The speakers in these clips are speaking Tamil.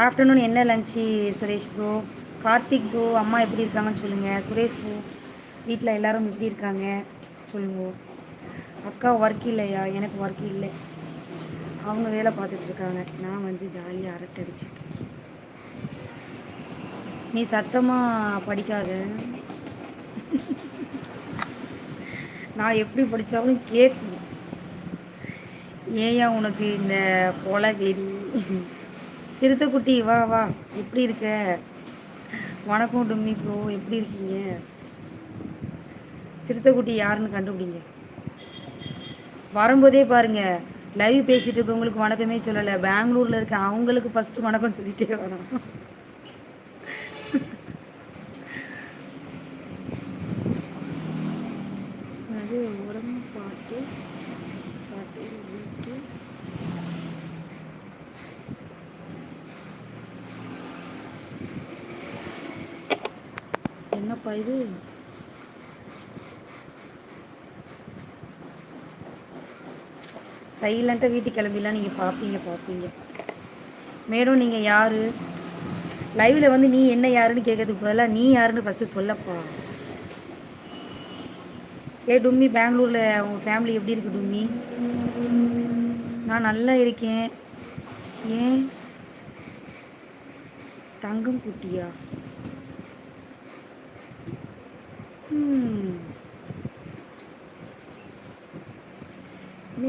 ஆஃப்டர்நூன் என்ன lunch Suresh bro? Karthik bro அம்மா எப்படி இருக்காங்கன்னு சொல்லுங்கள். சுரேஷ் ப்ரோ வீட்டில் எல்லோரும் எப்படி இருக்காங்க சொல்லுங்க. அக்கா ஒர்க் இல்லையா? எனக்கு ஒர்க் இல்லை, அவங்க வேலை பார்த்துட்ருக்காங்க. நான் வந்து ஜாலியாக அரட்டை அடிச்சிட்ருக்கேன். நீ சத்தமாக படிக்காத, நான் எப்படி படித்தாலும் கேட்கும். ஏயா உனக்கு இந்த கொலை வெறி? சிறுத்தைக்குட்டி வா வா, எப்படி இருக்க? வணக்கம் டும்மி ப்ரோ, எப்படி இருக்கீங்க? சிறுத்தைக்குட்டி யாருன்னு கண்டுபிடிங்க. வரும்போதே பாருங்கள், லைவ் பேசிகிட்டு இருக்கவங்களுக்கு வணக்கமே சொல்லலை. பெங்களூரில் இருக்க அவங்களுக்கு ஃபஸ்ட்டு வணக்கம் சொல்லிகிட்டே வரோம். அது உடம்பு பாட்டு சாட்டு வீட்டு என்னப்பா இது? சைலண்ட்டாக வீட்டுக்கு கிளம்பிலாம் நீங்கள் பார்ப்பீங்க. மேடம் நீங்கள் யார்? லைவில் வந்து நீ என்ன யாருன்னு கேட்கறதுக்கு பதிலாக நீ யாருன்னு ஃபஸ்ட்டு சொல்லப்பா. டும்மி, பெங்களூரில் உங்கள் ஃபேமிலி எப்படி இருக்குது டும்மி? நான் நல்லா இருக்கேன். ஏன் தங்கம் குட்டியா?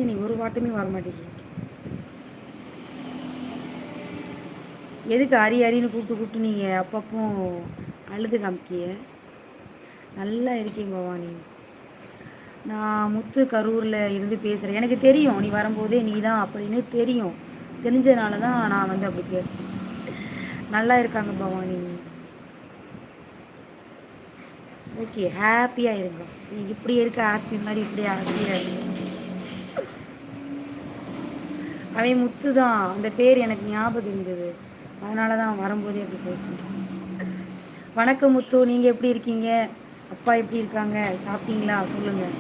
நீ ஒரு வாட்டமே வர மாட்டேங்குது. எதுக்கு அரின்னு கூப்பிட்டு நீங்கள் அப்பப்போ அழுது காமிக்கிய? நல்லா இருக்கேன் பவானி. நான் முத்து கரூரில் இருந்து பேசுகிறேன். எனக்கு தெரியும் நீ வரும்போதே நீ தான் அப்படின்னு தெரியும். தெரிஞ்சதுனால தான் நான் வந்து அப்படி பேசுகிறேன். நல்லா இருக்காங்க பவானி. ஓகே, ஹாப்பியாக இருங்க. நீங்கள் இப்படி இருக்க ஹாப்பி மாதிரி இப்படி ஹாப்பியாக இருங்க. அவன் முத்து தான், அந்த பேர் எனக்கு ஞாபகம் இருந்தது, அதனால தான் வரும்போதே அப்படி பேசுகிறேன். வணக்கம் முத்து, நீங்கள் எப்படி இருக்கீங்க? அப்பா எப்படி இருக்காங்க? சாப்பிட்டீங்களா? சொல்லுங்கள்.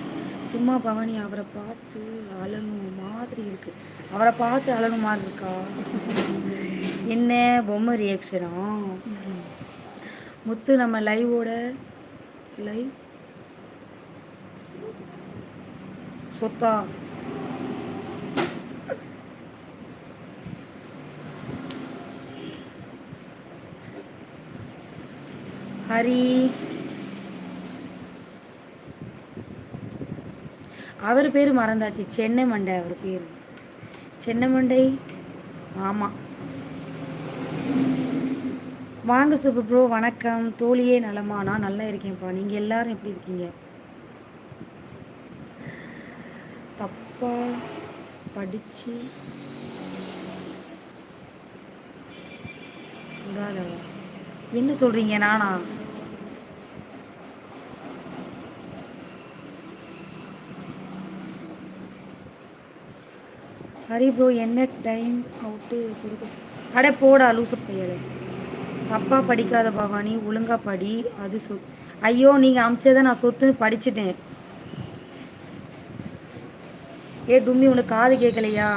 சும்மா பவானி அவரை பார்த்து அழணும் மாதிரி இருக்குது. அவரை பார்த்து அழணும் மாதிரி இருக்கா? என்ன பொம்மை ரியாக்ஷனா? முத்து நம்ம லைவோட லைவ் சொத்தா? ஹரி, அவர் பேர் மறந்தாச்சு. சென்னை மண்டை அவர் பேர். சென்னை மண்டை, ஆமாம். வாங்க சூப்பர் ப்ரோ, வணக்கம். தோழியே நலமா? நான் நல்லா இருக்கேன்ப்பா. நீங்கள் எல்லாரும் எப்படி இருக்கீங்க? தப்பா படித்து என்ன சொல்கிறீங்க? நானா? ஹரி ப்ரோ என்ன டைம் அவுட்டு கொடுக்க அடே போடா லூசு பையலை. தப்பா படிக்காத பவானி, ஒழுங்கா படி. அது ஐயோ, நீங்கள் அமிச்சதை நான் சொத்து படிச்சுட்டேன். டும்மி, உனக்கு காது கேட்கலையா?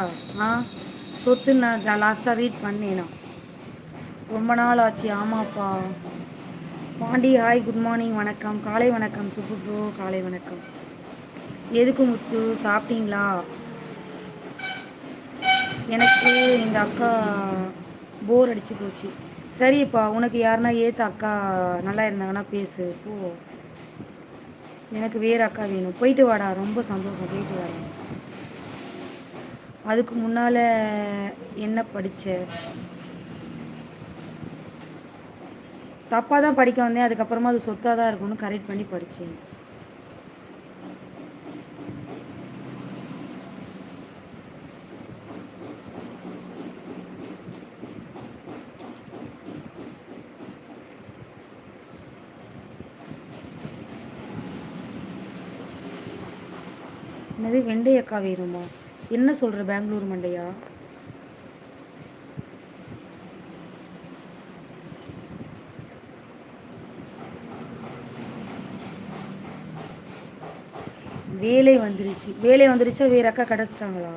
சொத்து நான் லாஸ்ட்டாக ரீட் பண்ணேனா? ரொம்ப நாள் ஆச்சு. ஆமாப்பா. பாண்டி ஹாய், குட் மார்னிங், வணக்கம், காலை வணக்கம். சூப்பர் ப்ரோ, காலை வணக்கம். எதுக்கு முத்து, சாப்பிட்டீங்களா? எனக்கு இந்த அக்கா போர் அடிச்சு போச்சு. சரிப்பா, உனக்கு யாருன்னா ஏற்ற அக்கா நல்லா இருந்தாங்கன்னா பேசு போ. எனக்கு வேறு அக்கா வேணும். போயிட்டு வாடா, ரொம்ப சந்தோஷம், போயிட்டு வாடா. அதுக்கு முன்னால் என்ன படித்த? தப்பாக தான் படிக்க வந்தேன். அதுக்கப்புறமா அது சொத்தாக தான் இருக்கும்னு கரெக்ட் பண்ணி படித்தேன். என்னது வெண்டையக்கா வேணுமா? என்ன சொல்கிற, பெங்களூர் மண்டையா? வேலை வந்துருச்சு. வேலை வந்துருச்சா? வேறு அக்கா கிடச்சிட்டாங்களா?